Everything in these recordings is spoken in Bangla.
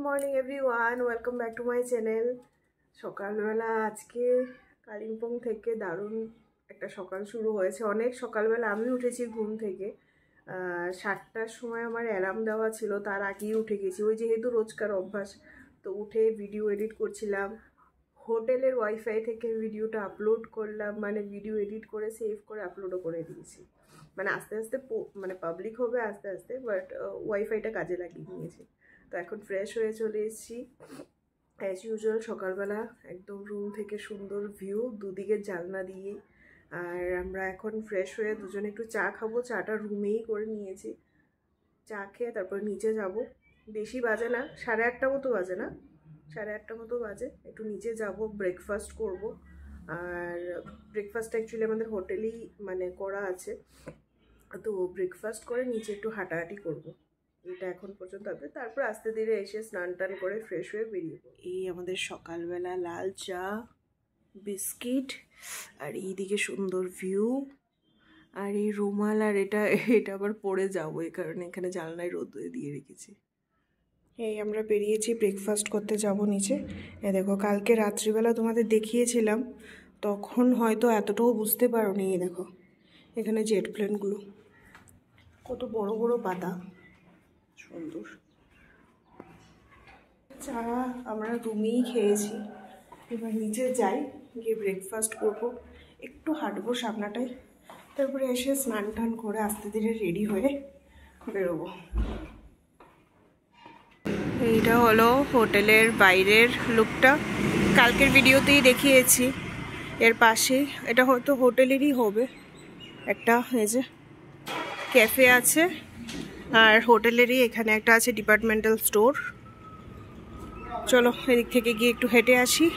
Morning everyone, welcome back to my channel. সকালবেলা আজকে কালিম্পং থেকে দারুণ একটা সকাল শুরু হয়েছে। অনেক সকালবেলা আমি উঠেছি ঘুম থেকে 7টার সময় আমার অ্যালার্ম দেওয়া ছিল, তার আগেই উঠে গেছি। ওই যেহেতু রোজকার অভ্যাস, তো উঠে ভিডিও এডিট করছিলাম। হোটেলের ওয়াইফাই থেকে ভিডিওটা আপলোড করলাম, মানে ভিডিও এডিট করে সেভ করে আপলোডও করে দিয়েছি। মানে আস্তে আস্তে মানে পাবলিক হবে আস্তে আস্তে, বাট ওয়াইফাইটা কাজে লাগিয়ে নিয়েছি। তো এখন ফ্রেশ হয়ে চলে এসেছি অ্যাজ ইউজুয়াল। সকালবেলা একদম রুম থেকে সুন্দর ভিউ দুদিকে জানলা দিয়ে। আর আমরা এখন ফ্রেশ হয়ে দুজনে একটু চা খাবো। চাটা রুমেই করে নিয়েছি। চা খেয়ে তারপর নিচে যাব। বেশি বাজে না, 8:30 মতো বাজে, না 8:30 মতো বাজে। একটু নিচে যাব, ব্রেকফাস্ট করব। আর ব্রেকফাস্ট অ্যাকচুয়ালি আমাদের হোটেলেই মানে করা আছে, তো ব্রেকফাস্ট করে নিচে একটু হাঁটাহাঁটি করব। এটা এখন পর্যন্ত হবে। তারপর আস্তে ধীরে এসে স্নান টান করে ফ্রেশ হয়ে বেরিয়ে পড়ব। এই আমাদের সকালবেলা লাল চা, বিস্কিট, আর এইদিকে সুন্দর ভিউ। আর এই রুমাল আর এটা আবার পরে যাবো, এই কারণে এখানে জানলায় রোদ দিয়ে রেখেছি। এই আমরা বেরিয়েছি, ব্রেকফাস্ট করতে যাব নিচে। দেখো কালকে রাত্রিবেলা তোমাদের দেখিয়েছিলাম, তখন হয়তো এতটাও বুঝতে পারোনি। এই দেখো এখানে জেট প্লেনগুলো কত বড় বড় পাতা, সুন্দর। চা আমরা রুমেই খেয়েছি। এবার নিচে যাই, গিয়ে ব্রেকফাস্ট করবো, একটু হাঁটবো সামনাটায়, তারপরে এসে স্নান টান করে আস্তে ধীরে রেডি হয়ে বেরোবো। এইটা হলো হোটেলের বাইরের লুকটা, কালকের ভিডিওতেই দেখিয়েছি। এর পাশে এটা হয়তো হোটেলেরই হবে, একটা এই যে ক্যাফে আছে, আর হোটেলেরই এখানে একটা আছে ডিপার্টমেন্টাল স্টোর। চলো এদিক থেকে গিয়ে একটু হেঁটে আসি।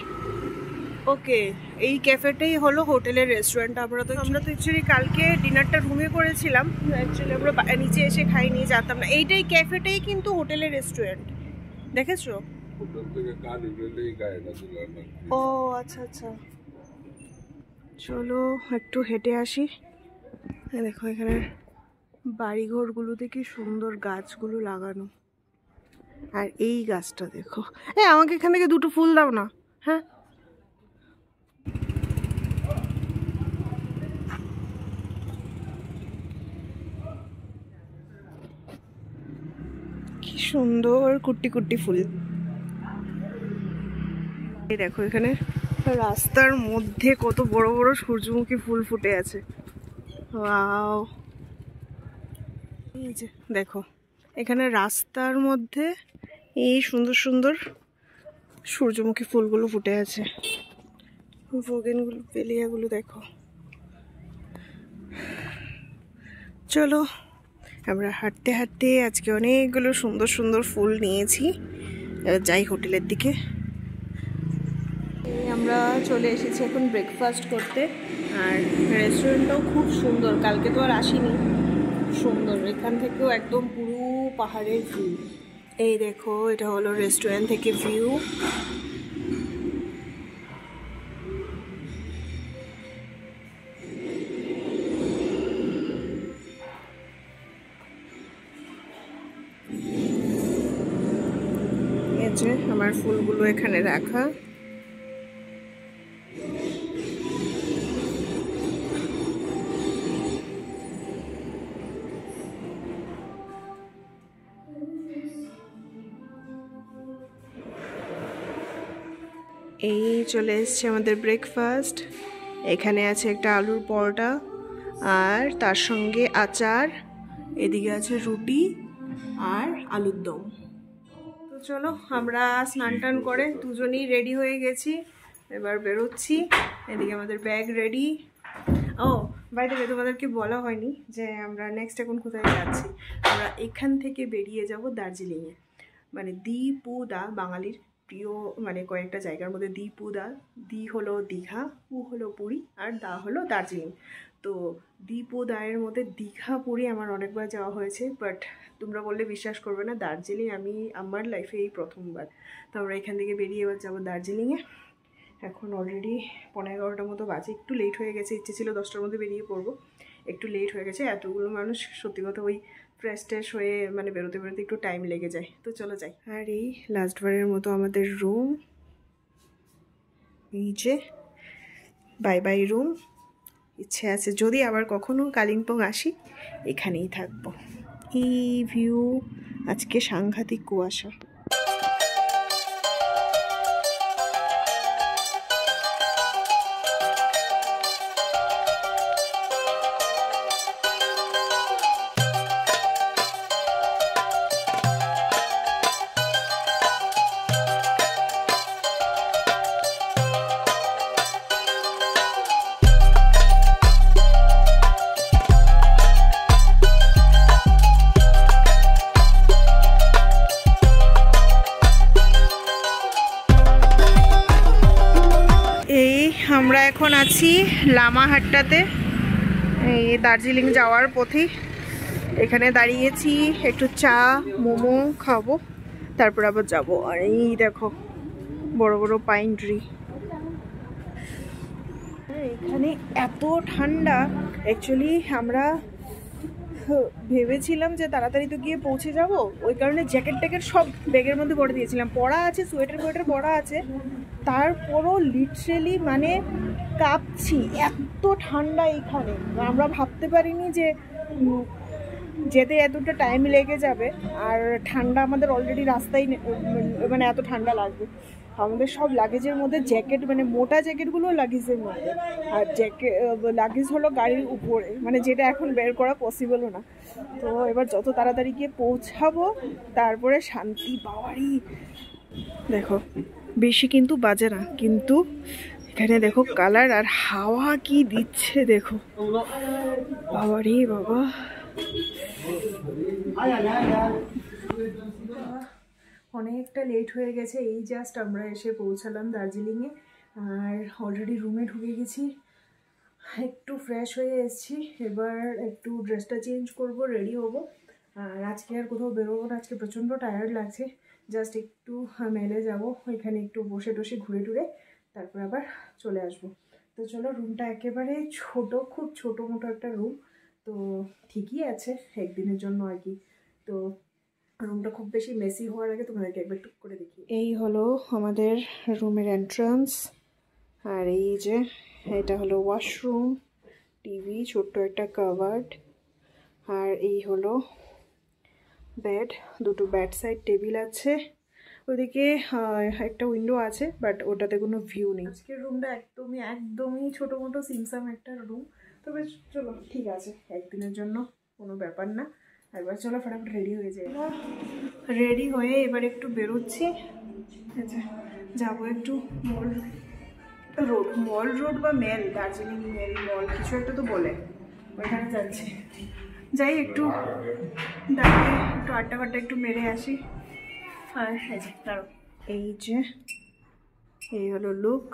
ওকে, এই ক্যাফেটাই হলো হোটেলের রেস্টুরেন্ট। আমরা তো অ্যাকচুয়ালি কালকে ডিনারটা রুমে করেছিলাম, অ্যাকচুয়ালি আমরা নিচে এসে খাইনি, জানতাম না। এইটাই ক্যাফেটাই কিন্তু হোটেলের রেস্টুরেন্ট, দেখেছো? ও আচ্ছা আচ্ছা, চলো একটু হেঁটে আসি। দেখো এখানে বাড়িঘরগুলোতে কি সুন্দর গাছগুলো লাগানো। আর এই গাছটা দেখো, আমাকে এখান থেকে দুটো ফুল দাও না। হ্যাঁ, কি সুন্দর কুটি কুটি ফুল। এই দেখো এখানে রাস্তার মধ্যে কত বড় বড় সূর্যমুখী ফুল ফুটে আছে। ওয়াও, এই যে দেখো এখানে রাস্তার মধ্যে এই সুন্দর সুন্দর সূর্যমুখী ফুলগুলো ফুটে আছে। বেলিয়াগুলো দেখো। চলো আমরা হাঁটতে হাঁটতে আজকে অনেকগুলো সুন্দর সুন্দর ফুল নিয়েছি, যাই হোটেলের দিকে। আমরা চলে এসেছি এখন ব্রেকফাস্ট করতে। আর রেস্টুরেন্টটাও খুব সুন্দর, কালকে তো আর আসিনি, সুন্দর। এখান থেকেও একদম পুরো পাহাড়ের ভিউ। এই দেখো এটা হলো রেস্টুরেন্ট থেকে ভিউ। যে আমার ফুলগুলো এখানে রাখা। এই চলে এসছে আমাদের ব্রেকফাস্ট। এখানে আছে একটা আলুর পরোটা আর তার সঙ্গে আচার, এদিকে আছে রুটি আর আলুর দম। তো চলো আমরা স্নান টান করে দুজনেই রেডি হয়ে গেছি, এবার বেরোচ্ছি। এদিকে আমাদের ব্যাগ রেডি। ও বাই দ্য ওয়ে, তোমাদেরকে বলা হয়নি যে আমরা নেক্সট এখন কোথায় যাচ্ছি। আমরা এখান থেকে বেরিয়ে যাব দার্জিলিংয়ে, মানে দীপুদা, বাঙালির প্রিয় মানে কয়েকটা জায়গার মধ্যে দীপুদা। দি হলো দীঘা, পু হলো পুরী, আর দা হলো দার্জিলিং। তো দীপুদায়ের মধ্যে দীঘা পুরী আমার অনেকবার যাওয়া হয়েছে, বাট তোমরা বললে বিশ্বাস করবে না, দার্জিলিং আমি আমার লাইফে এই প্রথমবার। তো আমরা এখান থেকে বেরিয়ে এবার যাবো দার্জিলিংয়ে। এখন অলরেডি 11:15 মতো বাজে, একটু লেট হয়ে গেছে। ইচ্ছে ছিল 10টার মধ্যে বেরিয়ে পড়বো, একটু লেট হয়ে গেছে। এতগুলো মানুষ সত্যি কথা ওই ফ্রেশ ট্রেশ হয়ে মানে বেরোতে বেরোতে একটু টাইম লেগে যায়। তো চলো যাই। আর এই লাস্টবারের মতো আমাদের রুম, এই যে বাই বাই রুম। ইচ্ছে আছে যদি আবার কখনো কালিম্পং আসি এখানেই থাকবো। এই ভিউ, আজকে সাংঘাতিক কুয়াশা। আমরা এখন আছি লামাহাট্টাতে, এই দার্জিলিং যাওয়ার পথে। এখানে দাঁড়িয়েছি, একটু চা মোমো খাবো, তারপর আবার যাব। আর এই দেখো বড় বড় পাইন ট্রি। এখানে এত ঠান্ডা, অ্যাকচুয়ালি আমরা ভেবেছিলাম যে তাড়াতাড়ি তো গিয়ে পৌঁছে যাব, ওই কারণে জ্যাকেট ট্যাকেট সব ব্যাগের মধ্যে ভরে দিয়েছিলাম। পরা আছে, সোয়েটার ফোয়েটার পরা আছে, তারপরও লিটারেলি মানে কাঁপছি, এত ঠান্ডা এইখানে। আমরা ভাবতে পারিনি যে যেতে এতটা টাইম লেগে যাবে, আর ঠান্ডা আমাদের অলরেডি রাস্তায় মানে এত ঠান্ডা লাগবে। আমাদের সব লাগেজের মধ্যে জ্যাকেট, মানে মোটা জ্যাকেটগুলো লাগেজের মধ্যে, আর লাগেজ হলো গাড়ির উপরে, মানে যেটা এখন বের করা পসিবলও না। তো এবার যত তাড়াতাড়ি গিয়ে পৌঁছাবো তারপরে শান্তি। বাবারই দেখো বেশি কিন্তু বাজে না, কিন্তু এখানে দেখো কালার আর হাওয়া কি দিচ্ছে দেখো, বাবারই বাবা। অনেকটা লেট হয়ে গেছে, এই জাস্ট আমরা এসে পৌঁছালাম দার্জিলিংয়ে, আর অলরেডি রুমে ঢুকে গেছি। একটু ফ্রেশ হয়ে এসেছি, এবার একটু ড্রেসটা চেঞ্জ করব, রেডি হব। আর আজকে আর কোথাও বেরোবো না, আজকে প্রচণ্ড টায়ার্ড লাগছে। জাস্ট একটু মেলে যাব, ওইখানে একটু বসে টসে ঘুরে টুরে তারপর আবার চলে আসব। তো চলো, রুমটা একেবারে ছোট, খুব ছোটো মোটো একটা রুম, তো ঠিকই আছে একদিনের জন্য আর কি। তো রুমটা খুব বেশি মেসি হওয়ার আগে তোমাদেরকে একবার টুক করে দেখি। এই হলো আমাদের রুমের এন্ট্রান্স, আর এই যে এটা হলো ওয়াশরুম, টিভি, ছোট্ট একটা কাভার্ড, আর এই হলো বেড, দুটো বেড সাইড টেবিল আছে। ওইদিকে একটা উইন্ডো আছে, বাট ওটাতে কোনো ভিউ নেই। আজকের রুমটা একদমই ছোটো মোটো সিমসাম একটা রুম। তবে চলো ঠিক আছে, একদিনের জন্য কোনো ব্যাপার না। একবার চলো ফটাফট রেডি হয়ে যায়। রেডি হয়ে এবার একটু বেরোচ্ছি, যাবো একটু মল রোড বা মেল, দার্জিলিং মেল মল কিছু একটা তো বলে, ওইখানে যাচ্ছি। যাই একটু দাঁড়িয়ে একটু আড্ডা ফাড্ডা একটু মেরে আসি। আর দাঁড়ো, এই যে এই হলো লুক।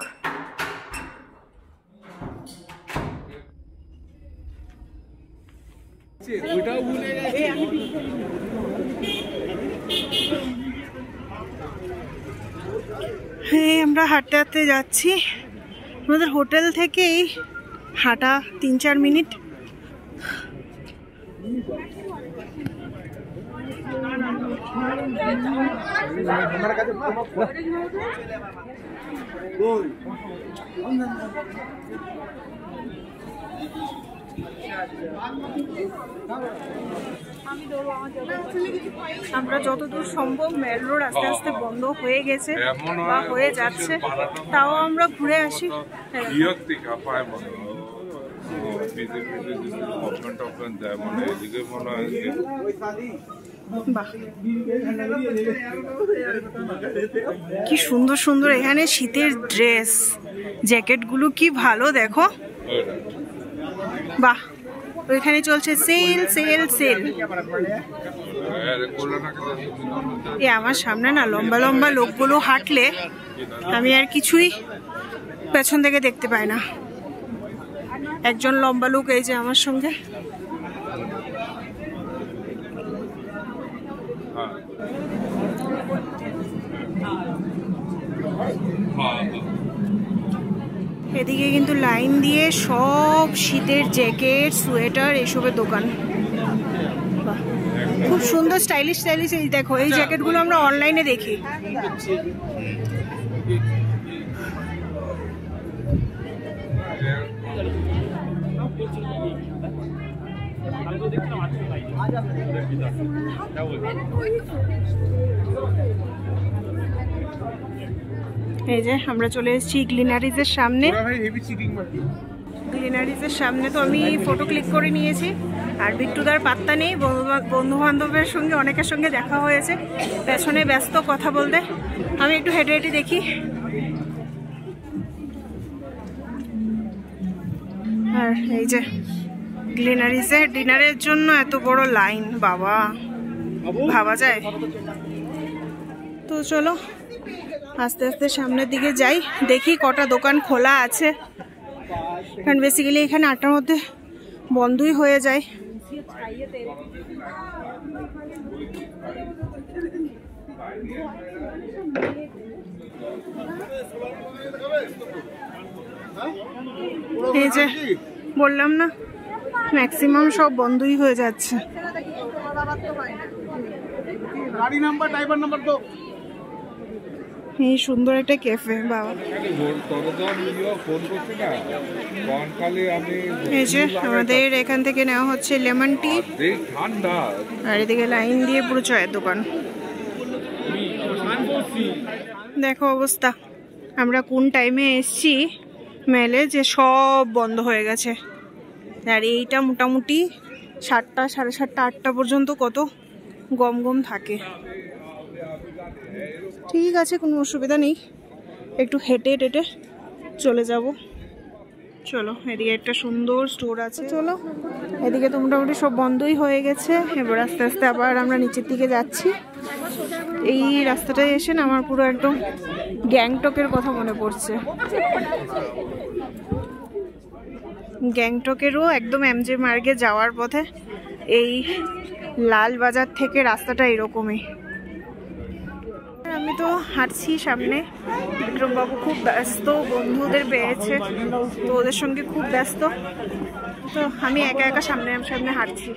হ্যাঁ, আমরা হাঁটতে হাঁটতে যাচ্ছি। আমাদের হোটেল থেকেই হাঁটা 3-4 মিনিট। আমরা যতদূর সম্ভব মেল রোড আস্তে আস্তে বন্ধ হয়ে গেছে বা হয়ে যাচ্ছে, তাও আমরা ঘুরে আসি। কি সুন্দর সুন্দর এখানে শীতের ড্রেস, জ্যাকেটগুলো কি ভালো দেখো। বাহ, ওইখানে চলছে সেল সেল সেল। এ আমার সামনে না লম্বা লম্বা লোকগুলো হাঁটলে আমি আর কিছুই পেছন থেকে দেখতে পাই না। একজন লম্বা লোক এই যে আমার সঙ্গে। এদিকে কিন্তু লাইন দিয়ে সব শীতের জ্যাকেট, সোয়েটার এসবের দোকান। খুব সুন্দর স্টাইলিশ স্টাইলিশ। এই দেখো, এই জ্যাকেটগুলো আমরা অনলাইনে দেখি। এই যে আমরা চলে এসেছি গ্লিনারিজের সামনে। গ্লিনারিজের সামনে তো আমি ফটো ক্লিক করে নিয়েছি, আর বিট্টুদার পাত্তা নেই। বন্ধু বান্ধবের সঙ্গে অনেকের সঙ্গে দেখা হয়েছে, পেছনে ব্যস্ত কথা বলতে। আমি একটু হেঁটে হেঁটে দেখি। আর এই যে গ্লিনারিজে ডিনারের জন্য এত বড় লাইন, বাবা ভাবা যায়। তো চলো আস্তে আস্তে সামনের দিকে যাই, দেখি কটা দোকান খোলা আছে। কারণ বেসিক্যালি এখানে 8টার মধ্যে বন্ধই হয়ে যায়। এই যে বললাম না, ম্যাক্সিমাম সব বন্ধই হয়ে যাচ্ছে। গাড়ি নাম্বার, ড্রাইভার নাম্বার তো। এই সুন্দর একটা ক্যাফে, বাবা। এই যে আমাদের এখান থেকে নেওয়া হচ্ছে লেমন টি, আর এদিকে লাইন দিয়ে পুরো চায়ের দোকান। দেখো অবস্থা, আমরা কোন টাইমে এসছি মেলে যে সব বন্ধ হয়ে গেছে। আর এইটা মোটামুটি 7টা, 7:30, 8টা পর্যন্ত কত গম গম থাকে। ঠিক আছে, কোনো অসুবিধা নেই, একটু হেঁটে টেটে চলে যাব। চলো, এদিকে একটা সুন্দর স্টোর আছে। চলো, এদিকে তো মোটামুটি সব বন্ধই হয়ে গেছে। এবার আস্তে আস্তে আবার আমরা নিচের দিকে যাচ্ছি। এই রাস্তাটায় এসে না আমার পুরো একদম গ্যাংটকের কথা মনে পড়ছে। গ্যাংটকেরও একদম এমজে মার্গে যাওয়ার পথে এই লাল বাজার থেকে রাস্তাটা এরকমই। আমি তো হাঁটছি সামনে, বিক্রমবাবু খুব ব্যস্ত, বন্ধুদের পেয়েছে তো ওদের সঙ্গে খুব ব্যস্ত। তো আমি একা একা সামনে সামনে হাঁটছি।